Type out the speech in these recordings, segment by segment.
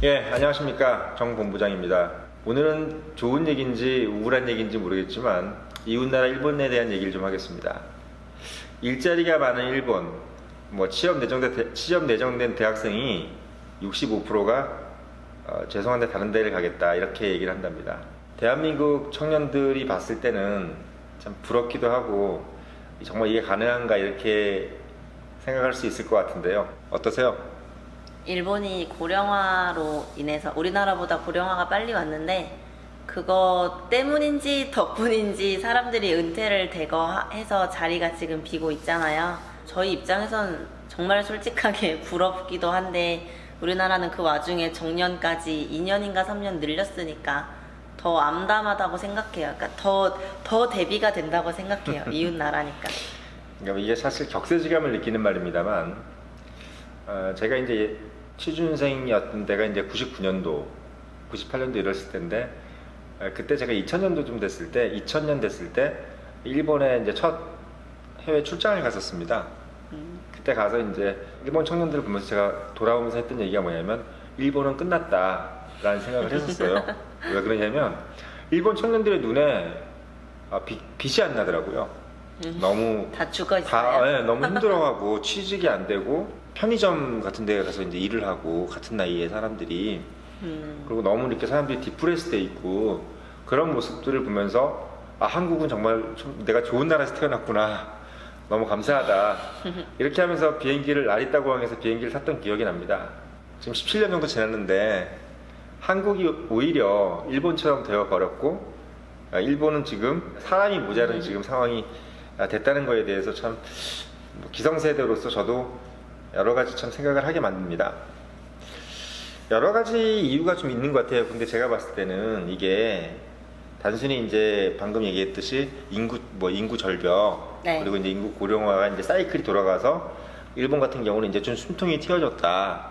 예, 안녕하십니까. 정 본부장입니다. 오늘은 좋은 얘기인지 우울한 얘기인지 모르겠지만 이웃나라 일본에 대한 얘기를 좀 하겠습니다. 일자리가 많은 일본, 취업 내정된 대학생이 65%가 죄송한데 다른 데를 가겠다 이렇게 얘기를 한답니다. 대한민국 청년들이 봤을 때는 참 부럽기도 하고 정말 이게 가능한가 이렇게 생각할 수 있을 것 같은데요. 어떠세요? 일본이 고령화로 인해서 우리나라보다 고령화가 빨리 왔는데 그거 때문인지 덕분인지 사람들이 은퇴를 대거해서 자리가 지금 비고 있잖아요. 저희 입장에선 정말 솔직하게 부럽기도 한데 우리나라는 그 와중에 정년까지 2년인가 3년 늘렸으니까 더 암담하다고 생각해요. 그러니까 더 대비가 된다고 생각해요. 이웃 나라니까. 그러니까 이게 사실 격세지감을 느끼는 말입니다만 제가 이제 취준생이었던 때가 이제 99년도, 98년도 이랬을 텐데 그때 제가 2000년 됐을 때 일본에 이제 첫 해외 출장을 갔었습니다. 그때 가서 이제 일본 청년들을 보면서 제가 돌아오면서 했던 얘기가 뭐냐면 일본은 끝났다라는 생각을 했었어요. 왜 그러냐면 일본 청년들의 눈에 빛이 안 나더라고요. 너무 다 죽어 있어요. 너무 힘들어하고 취직이 안 되고 편의점 같은 데 가서 이제 일을 하고 같은 나이에 사람들이 그리고 너무 이렇게 사람들이 디프레스 돼 있고 그런 모습들을 보면서 한국은 정말 내가 좋은 나라에서 태어났구나 너무 감사하다 이렇게 하면서 아리따고항에서 비행기를 탔던 기억이 납니다. 지금 17년 정도 지났는데 한국이 오히려 일본처럼 되어버렸고 일본은 지금 사람이 모자른 지금 상황이 됐다는 거에 대해서 참 기성세대로서 저도 여러 가지 참 생각을 하게 만듭니다. 여러 가지 이유가 좀 있는 것 같아요. 근데 제가 봤을 때는 이게 단순히 이제 방금 얘기했듯이 인구 절벽 네. 그리고 이제 인구 고령화가 이제 사이클이 돌아가서 일본 같은 경우는 이제 좀 숨통이 튀어졌다.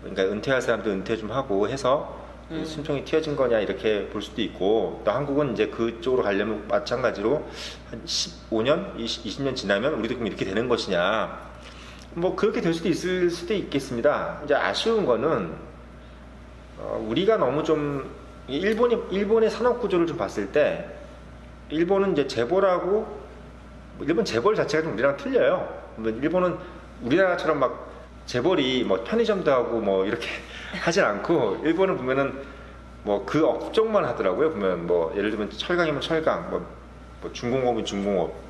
그러니까 은퇴할 사람도 은퇴 좀 하고 해서 숨통이 튀어진 거냐 이렇게 볼 수도 있고 또 한국은 이제 그쪽으로 가려면 마찬가지로 한 15년, 20년 지나면 우리도 그럼 이렇게 되는 것이냐 그렇게 될 수도 있을 수도 있겠습니다. 이제 아쉬운 거는 우리가 너무 좀 일본의 산업 구조를 좀 봤을 때 일본은 이제 일본 재벌 자체가 좀 우리랑 틀려요. 일본은 우리나라처럼 막 재벌이 편의점도 하고 이렇게 하진 않고 일본은 보면은 그 업종만 하더라고요. 보면 예를 들면 철강이면 철강, 중공업이면 중공업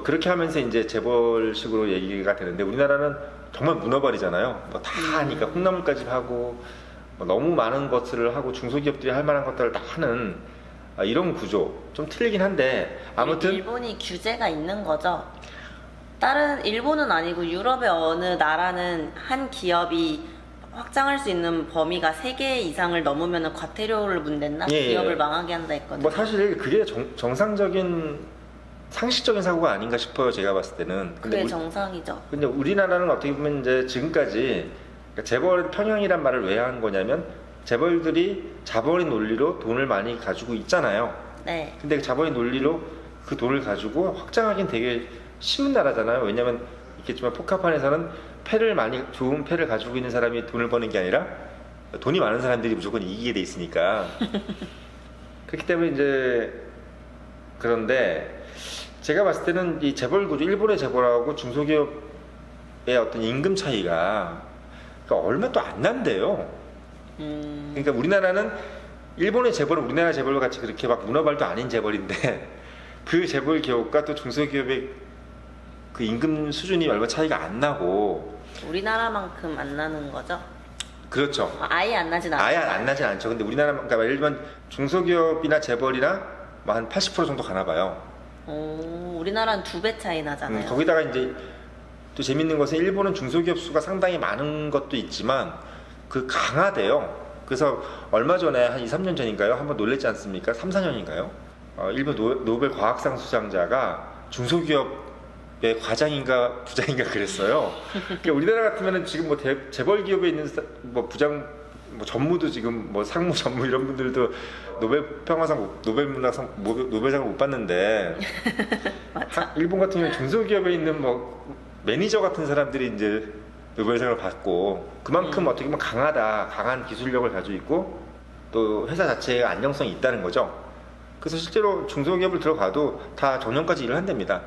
그렇게 하면서 이제 재벌식으로 얘기가 되는데 우리나라는 정말 문어발이잖아요. 다 하니까 콩나물까지 하고 너무 많은 것들을 하고 중소기업들이 할 만한 것들을 다 하는 이런 구조 좀 틀리긴 한데 아무튼 일본이 규제가 있는 거죠. 다른 일본은 아니고 유럽의 어느 나라는 한 기업이 확장할 수 있는 범위가 3개 이상을 넘으면 과태료를 문댄다? 기업을 망하게 한다 했거든요. 사실 그게 정상적인 상식적인 사고가 아닌가 싶어요. 제가 봤을 때는. 그게 정상이죠. 근데 우리나라는 어떻게 보면 이제 지금까지 재벌 평형이란 말을 왜 한 거냐면 재벌들이 자본의 논리로 돈을 많이 가지고 있잖아요. 네. 근데 자본의 논리로 그 돈을 가지고 확장하기는 되게 쉬운 나라잖아요. 왜냐면 있겠지만 포카판에서는 좋은 패를 가지고 있는 사람이 돈을 버는 게 아니라 돈이 많은 사람들이 무조건 이기게 돼 있으니까. 그렇기 때문에 이제 그런데 제가 봤을 때는 이 재벌 구조, 일본의 재벌하고 중소기업의 어떤 임금 차이가 얼마 또 안 난대요. 그러니까 우리나라는 일본의 재벌은 우리나라 재벌과 같이 그렇게 문어발도 아닌 재벌인데 그 재벌 기업과 또 중소기업의 그 임금 수준이 얼마 차이가 안 나고 우리나라만큼 안 나는 거죠? 그렇죠. 아예 안 나진 않아요. 아예 안 나진 않죠. 근데 그러니까 예를 들면 중소기업이나 재벌이나 한 80% 정도 가나 봐요. 우리나라는 2배 차이 나잖아요. 거기다가 이제 또 재밌는 것은 일본은 중소기업 수가 상당히 많은 것도 있지만 강하대요. 그래서 얼마 전에 한 2, 3년 전인가요? 한번 놀랬지 않습니까? 3, 4년인가요? 일본 노벨 과학상 수상자가 중소기업의 과장인가 부장인가 그랬어요. 그러니까 우리나라 같으면은 지금 재벌 기업에 있는 부장 전무도 지금 상무 전무 이런 분들도 노벨 평화상, 노벨상을 못 받는데 일본 같은 경우는 중소기업에 있는 매니저 같은 사람들이 이제 노벨상을 받고 그만큼 어떻게 보면 강한 기술력을 가지고 있고 또 회사 자체에 안정성이 있다는 거죠. 그래서 실제로 중소기업을 들어가도 다 정년까지 일을 한답니다.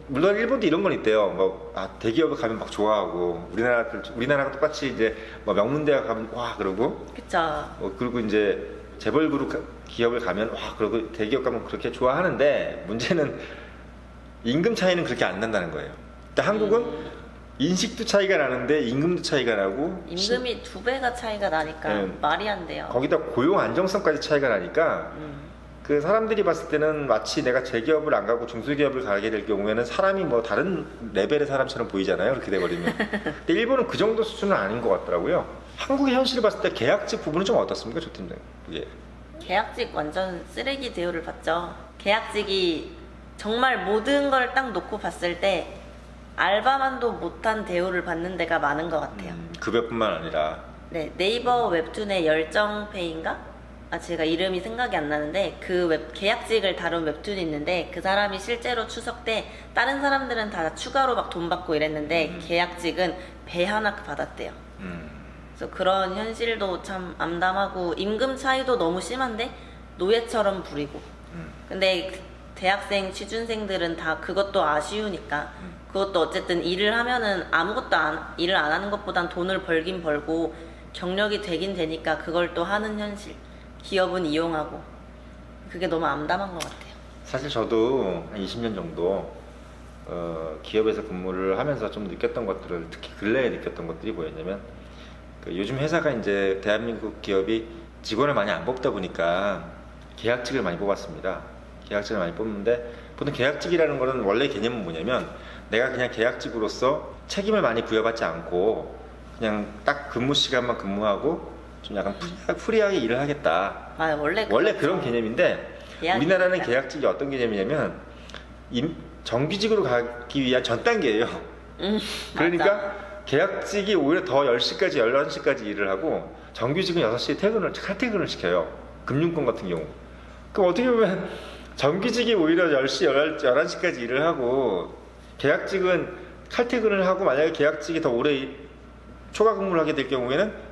물론 일본도 이런 건 있대요. 대기업에 가면 막 좋아하고 우리나라가 똑같이 이제 명문대학 가면 와 그러고 그쵸. 그리고 이제 재벌 그룹 기업을 가면 와 그러고 대기업 가면 그렇게 좋아하는데 문제는 임금 차이는 그렇게 안 난다는 거예요. 근데 한국은 인식도 차이가 나는데 임금도 차이가 나고 임금이 2배가 차이가 나니까 네. 말이 안 돼요. 거기다 고용 안정성까지 차이가 나니까 그 사람들이 봤을 때는 마치 내가 대기업을 안 가고 중소기업을 가게 될 경우에는 사람이 다른 레벨의 사람처럼 보이잖아요. 그렇게 돼버리면. 근데 일본은 그 정도 수준은 아닌 것 같더라고요. 한국의 현실을 봤을 때 계약직 부분은 좀 어떻습니까, 조 팀장님? 예. 계약직 완전 쓰레기 대우를 받죠. 계약직이 정말 모든 걸 딱 놓고 봤을 때 알바만도 못한 대우를 받는 데가 많은 것 같아요. 급여뿐만 아니라 네, 네이버 웹툰의 열정페이인가? 제가 이름이 생각이 안 나는데 그 계약직을 다룬 웹툰이 있는데 그 사람이 실제로 추석 때 다른 사람들은 다 추가로 막 돈 받고 이랬는데 계약직은 배 하나 받았대요. 그래서 그런 현실도 참 암담하고 임금 차이도 너무 심한데 노예처럼 부리고 근데 대학생 취준생들은 다 그것도 아쉬우니까 그것도 어쨌든 일을 하면은 일을 안 하는 것보단 돈을 벌긴 벌고 경력이 되긴 되니까 그걸 또 하는 현실. 기업은 이용하고 그게 너무 암담한 것 같아요. 사실 저도 한 20년 정도 기업에서 근무를 하면서 좀 느꼈던 것들을 특히 근래에 느꼈던 것들이 뭐였냐면 요즘 회사가 이제 대한민국 기업이 직원을 많이 안 뽑다 보니까 계약직을 많이 뽑았습니다. 계약직을 많이 뽑는데 보통 계약직이라는 거는 원래 개념은 뭐냐면 내가 그냥 계약직으로서 책임을 많이 부여받지 않고 그냥 딱 근무 시간만 근무하고 좀 약간 프리하게 일을 하겠다. 원래 그런 개념인데 계약이니까. 우리나라는 계약직이 어떤 개념이냐면 정규직으로 가기 위한 전 단계예요. 그러니까 맞아. 계약직이 오히려 더 10시까지 11시까지 일을 하고 정규직은 6시에 칼퇴근을 시켜요. 금융권 같은 경우. 그럼 어떻게 보면 정규직이 오히려 10시, 11시까지 일을 하고 계약직은 칼퇴근을 하고 만약에 계약직이 더 오래 초과 근무를 하게 될 경우에는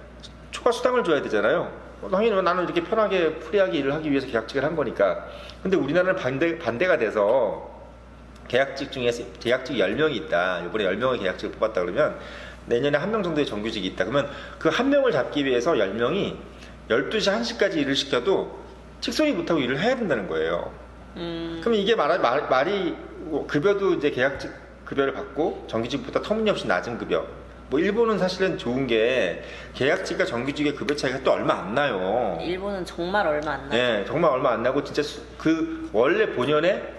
초과 수당을 줘야 되잖아요. 당연히 나는 이렇게 편하게 프리하게 일을 하기 위해서 계약직을 한 거니까. 근데 우리나라는 반대가 돼서 계약직 중에서 계약직이 10명이 있다. 이번에 10명의 계약직을 뽑았다 그러면 내년에 1명 정도의 정규직이 있다. 그러면 그 1명을 잡기 위해서 10명이 12시, 1시까지 일을 시켜도 직소리 못하고 일을 해야 된다는 거예요. 그럼 이게 말이 급여도 이제 계약직 급여를 받고 정규직보다 터무니없이 낮은 급여. 일본은 사실은 좋은 게 계약직과 정규직의 급여 차이가 또 얼마 안 나요. 일본은 정말 얼마 안 나요. 네, 정말 얼마 안 나고 진짜 그 원래 본연의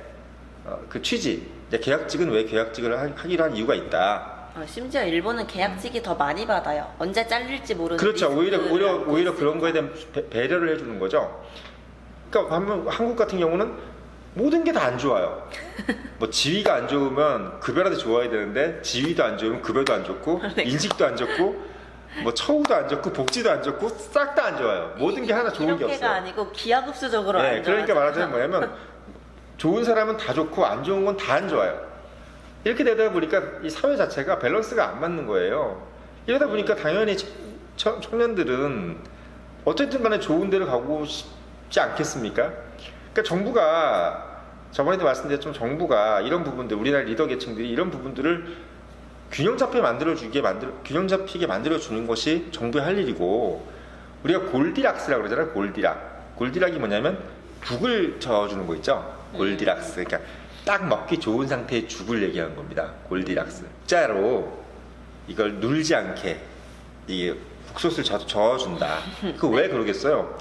그 취지. 이제 계약직은 왜 계약직을 하기로 한 이유가 있다. 심지어 일본은 계약직이 더 많이 받아요. 언제 잘릴지 모르는. 그렇죠. 오히려 리스크를 그런 거에 대한 배려를 해주는 거죠. 그러니까 한국 같은 경우는 모든 게 다 안 좋아요. 지위가 안 좋으면 급여라도 좋아야 되는데 지위도 안 좋으면 급여도 안 좋고 인식도 안 좋고 처우도 안 좋고 복지도 안 좋고 싹 다 안 좋아요. 모든 게 하나 좋은 게 없어요. 이렇게가 아니고 기하급수적으로 안 좋아요. 그러니까 말하자면 뭐냐면 좋은 사람은 다 좋고 안 좋은 건 다 안 좋아요. 이렇게 되다 보니까 이 사회 자체가 밸런스가 안 맞는 거예요. 이러다 보니까 당연히 청년들은 어쨌든 간에 좋은 데를 가고 싶지 않겠습니까? 그러니까 정부가 저번에도 말씀드렸지만 정부가 이런 부분들 우리나라 리더 계층들이 이런 부분들을 균형 잡히게 만들어 주는 것이 정부의 할 일이고 우리가 골디락스라고 그러잖아요. 골디락이 뭐냐면 북을 저어주는 거 있죠. 골디락스. 그러니까 딱 먹기 좋은 상태의 죽을 얘기하는 겁니다. 골디락스. 짜로 이걸 눌지 않게 이게 국솥을 저어준다. 그 왜 그러겠어요?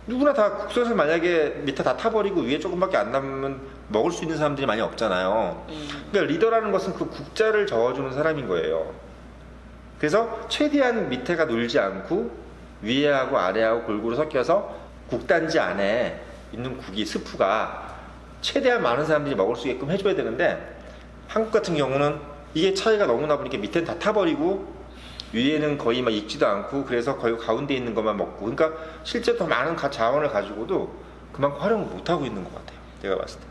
누구나 다 국솥을 만약에 밑에 다 타버리고 위에 조금밖에 안 남으면 먹을 수 있는 사람들이 많이 없잖아요. 그러니까 리더라는 것은 그 국자를 저어주는 사람인 거예요. 그래서 최대한 밑에가 놀지 않고 위에하고 아래하고 골고루 섞여서 국단지 안에 있는 스프가 최대한 많은 사람들이 먹을 수 있게끔 해줘야 되는데 한국 같은 경우는 이게 차이가 너무 나보니까 밑에는 다 타버리고 위에는 거의 막 익지도 않고 그래서 거의 가운데 있는 것만 먹고 그러니까 실제 더 많은 자원을 가지고도 그만큼 활용을 못하고 있는 것 같아요. 제가 봤을 때.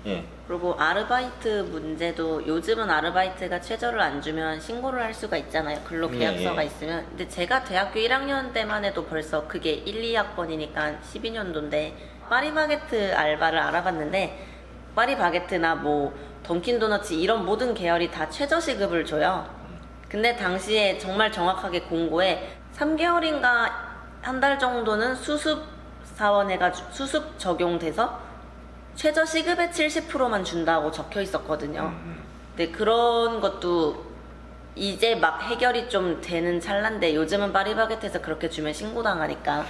예. 그리고 아르바이트 문제도 요즘은 아르바이트가 최저를 안 주면 신고를 할 수가 있잖아요. 근로계약서가 예. 있으면. 근데 제가 대학교 1학년 때만 해도 벌써 그게 1, 2학번이니까 12년도인데 파리바게트 알바를 알아봤는데 파리바게트나 뭐 던킨도너츠 이런 모든 계열이 다 최저시급을 줘요. 근데 당시에 정말 정확하게 공고에 3개월인가 한 달 정도는 수습 사원 해가지고 수습 적용돼서 최저 시급의 70%만 준다고 적혀 있었거든요. 근데 그런 것도 이제 막 해결이 좀 되는 찰나인데 요즘은 파리바게트에서 그렇게 주면 신고당하니까.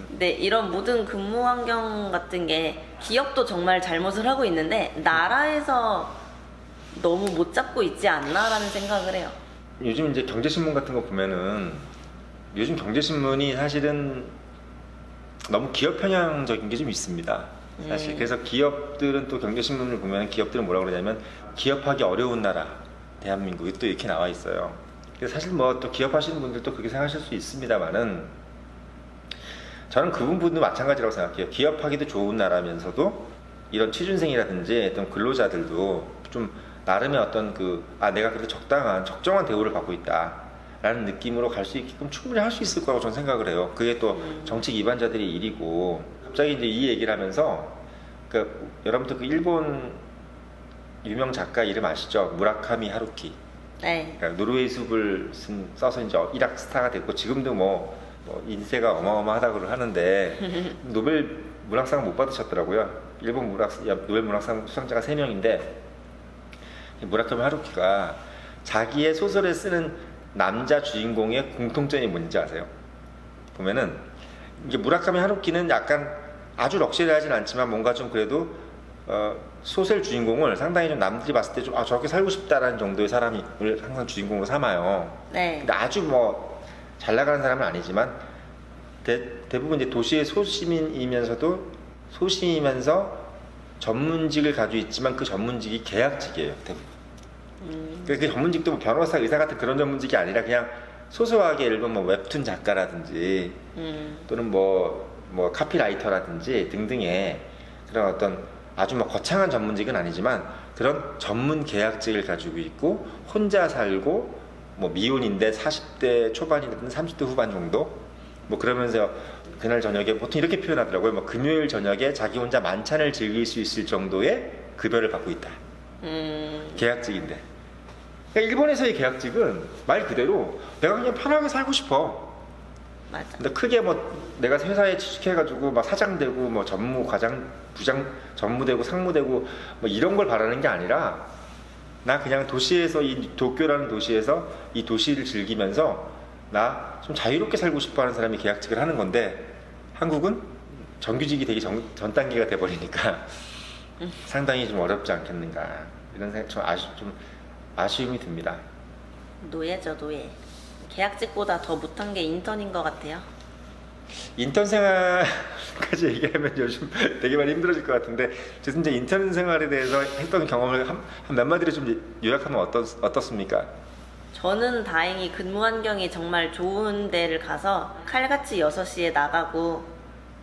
근데 이런 모든 근무 환경 같은 게 기업도 정말 잘못을 하고 있는데 나라에서 너무 못 잡고 있지 않나라는 생각을 해요. 요즘 이제 경제신문 같은 거 보면은 요즘 경제신문이 사실은 너무 기업 편향적인 게 좀 있습니다. 사실 그래서 기업들은 또 경제신문을 보면 기업들은 뭐라 그러냐면 기업하기 어려운 나라 대한민국이 또 이렇게 나와 있어요. 그래서 사실 뭐 또 기업하시는 분들도 그렇게 생각하실 수 있습니다만은 저는 그 부분도 마찬가지라고 생각해요. 기업하기도 좋은 나라면서도 이런 취준생이라든지 어떤 근로자들도 좀 나름의 어떤 내가 그래도 적정한 대우를 받고 있다라는 느낌으로 갈 수 있게끔 충분히 할 수 있을 거라고 저는 생각을 해요. 그게 또 정책 이반자들의 일이고. 갑자기 이제 이 얘기를 하면서 여러분들 그 일본 유명 작가 이름 아시죠? 무라카미 하루키. 네. 그러니까 노르웨이 숲을 써서 이제 일학 스타가 됐고 지금도 뭐 인세가 어마어마하다고 하는데 노벨 문학상 못 받으셨더라고요. 일본 노벨 문학상 수상자가 3명인데 무라카미 하루키가 자기의 소설에 쓰는 남자 주인공의 공통점이 뭔지 아세요? 보면은 이게 무라카미 하루키는 약간 아주 럭셔리하진 않지만 뭔가 좀 그래도 소설 주인공을 상당히 좀 남들이 봤을 때 좀 저렇게 살고 싶다라는 정도의 사람을 항상 주인공으로 삼아요. 네. 근데 아주 뭐 잘 나가는 사람은 아니지만 대부분 이제 도시의 소심이면서 전문직을 가지고 있지만 그 전문직이 계약직이에요. 대부분. 그 전문직도 뭐 변호사, 의사 같은 그런 전문직이 아니라 그냥 소소하게 예를 들면 뭐 웹툰 작가라든지 또는 뭐 카피라이터라든지 등등의 그런 어떤 아주 뭐 거창한 전문직은 아니지만 그런 전문 계약직을 가지고 있고 혼자 살고 뭐 미혼인데 40대 초반이든 30대 후반 정도 뭐 그러면서 그날 저녁에 보통 이렇게 표현하더라고요. 뭐 금요일 저녁에 자기 혼자 만찬을 즐길 수 있을 정도의 급여를 받고 있다. 계약직인데. 그러니까 일본에서의 계약직은 말 그대로 내가 그냥 편하게 살고 싶어. 맞아. 근데 크게 뭐 내가 회사에 취직해가지고 막 사장 되고 뭐 전무, 과장, 부장, 전무되고 상무되고 뭐 이런 걸 바라는 게 아니라 나 그냥 도시에서 이 도쿄라는 도시에서 이 도시를 즐기면서 나 좀 자유롭게 살고 싶어하는 사람이 계약직을 하는 건데 한국은 정규직이 되기 전 단계가 돼버리니까 상당히 좀 어렵지 않겠는가 이런 생각 좀 아쉬움이 듭니다. 노예죠, 노예. 계약직보다 더 못한 게 인턴인 것 같아요. 인턴 생활까지 얘기하면 요즘 되게 많이 힘들어질 것 같은데 진짜 인턴 생활에 대해서 했던 경험을 한 몇 마디로 좀 요약하면 어떻습니까? 저는 다행히 근무 환경이 정말 좋은 데를 가서 칼같이 6시에 나가고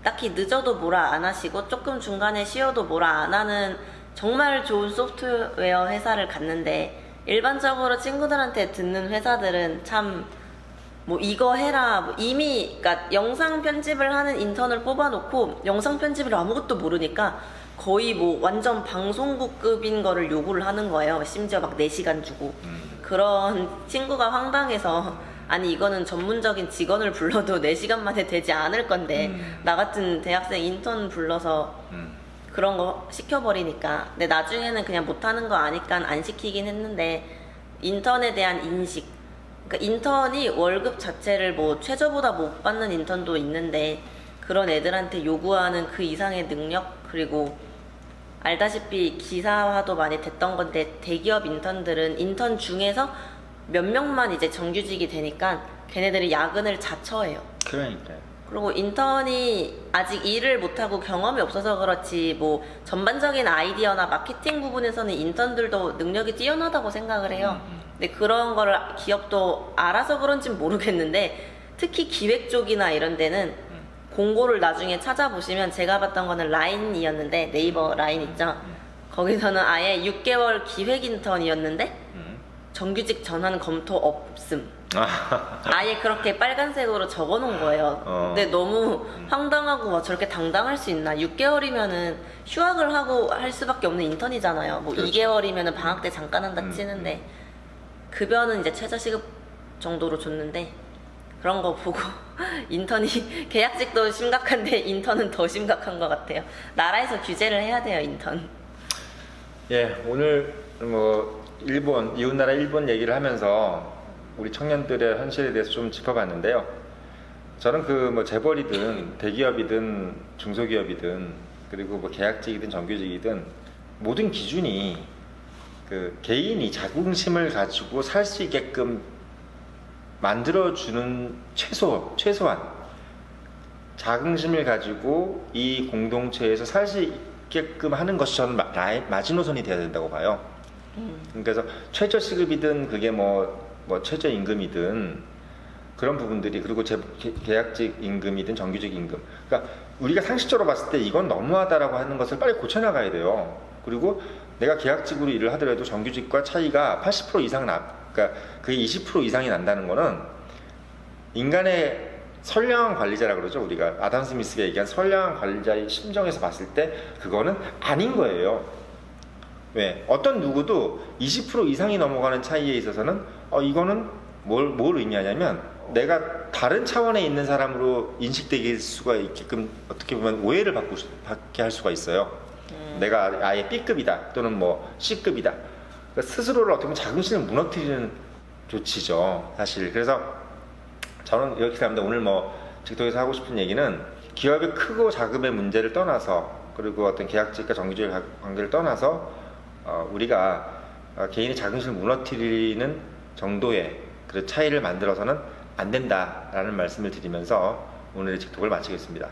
딱히 늦어도 뭐라 안 하시고 조금 중간에 쉬어도 뭐라 안 하는 정말 좋은 소프트웨어 회사를 갔는데 일반적으로 친구들한테 듣는 회사들은 참 뭐 이거 해라 뭐 이미 그러니까 영상 편집을 하는 인턴을 뽑아놓고 영상 편집을 아무것도 모르니까 거의 뭐 완전 방송국급인 거를 요구를 하는 거예요. 심지어 막 4시간 주고 그런 친구가 황당해서 아니 이거는 전문적인 직원을 불러도 4시간 만에 되지 않을 건데 나 같은 대학생 인턴 불러서 그런 거 시켜버리니까. 근데 나중에는 그냥 못하는 거 아니까 안 시키긴 했는데 인턴에 대한 인식, 그러니까 인턴이 월급 자체를 뭐 최저보다 못 받는 인턴도 있는데 그런 애들한테 요구하는 그 이상의 능력, 그리고 알다시피 기사화도 많이 됐던 건데 대기업 인턴들은 인턴 중에서 몇 명만 이제 정규직이 되니까 걔네들이 야근을 자처해요. 그러니까요. 그리고 인턴이 아직 일을 못하고 경험이 없어서 그렇지 뭐 전반적인 아이디어나 마케팅 부분에서는 인턴들도 능력이 뛰어나다고 생각을 해요. 근데 그런 거를 기업도 알아서 그런진 모르겠는데 특히 기획 쪽이나 이런 데는 공고를 나중에 찾아보시면 제가 봤던 거는 라인이었는데 네이버 라인 있죠. 거기서는 아예 6개월 기획 인턴이었는데 정규직 전환 검토 없음. 아예 그렇게 빨간색으로 적어놓은 거예요. 근데 너무 황당하고 와, 저렇게 당당할 수 있나? 6개월이면은 휴학을 하고 할 수밖에 없는 인턴이잖아요. 뭐 그렇죠. 2개월이면은 방학 때 잠깐 한다 치는데 급여는 이제 최저시급 정도로 줬는데 그런 거 보고 인턴이 계약직도 심각한데 인턴은 더 심각한 것 같아요. 나라에서 규제를 해야 돼요, 인턴. 예, 오늘 뭐 일본, 이웃나라 일본 얘기를 하면서 우리 청년들의 현실에 대해서 좀 짚어봤는데요. 저는 그 뭐 재벌이든 대기업이든 중소기업이든 그리고 뭐 계약직이든 정규직이든 모든 기준이 그 개인이 자긍심을 가지고 살 수 있게끔 만들어주는 최소한 자긍심을 가지고 이 공동체에서 살 수 있게끔 하는 것이 저는 마지노선이 돼야 된다고 봐요. 그래서 최저시급이든 그게 뭐 최저임금이든 그런 부분들이 그리고 계약직 임금이든 정규직 임금, 그러니까 우리가 상식적으로 봤을 때 이건 너무하다라고 하는 것을 빨리 고쳐나가야 돼요. 그리고 내가 계약직으로 일을 하더라도 정규직과 차이가 80% 이상 그러니까 그게 20% 이상이 난다는 거는 인간의 선량한 관리자라 그러죠. 우리가 아담 스미스가 얘기한 선량한 관리자의 심정에서 봤을 때 그거는 아닌 거예요. 왜? 어떤 누구도 20% 이상이 넘어가는 차이에 있어서는 이거는 뭘 의미하냐면 내가 다른 차원에 있는 사람으로 인식되게 수가 있게끔 어떻게 보면 오해를 받게 할 수가 있어요. 내가 아예 B급이다 또는 뭐 C급이다. 그러니까 스스로를 어떻게 보면 자긍심을 무너뜨리는 조치죠, 사실. 그래서 저는 이렇게 생각합니다. 오늘 뭐 직통에서 하고 싶은 얘기는 기업의 크고 작음의 문제를 떠나서 그리고 어떤 계약직과 정규직 관계를 떠나서 우리가 개인의 자긍심을 무너뜨리는 정도의 그런 차이를 만들어서는 안 된다라는 말씀을 드리면서 오늘의 직통을 마치겠습니다.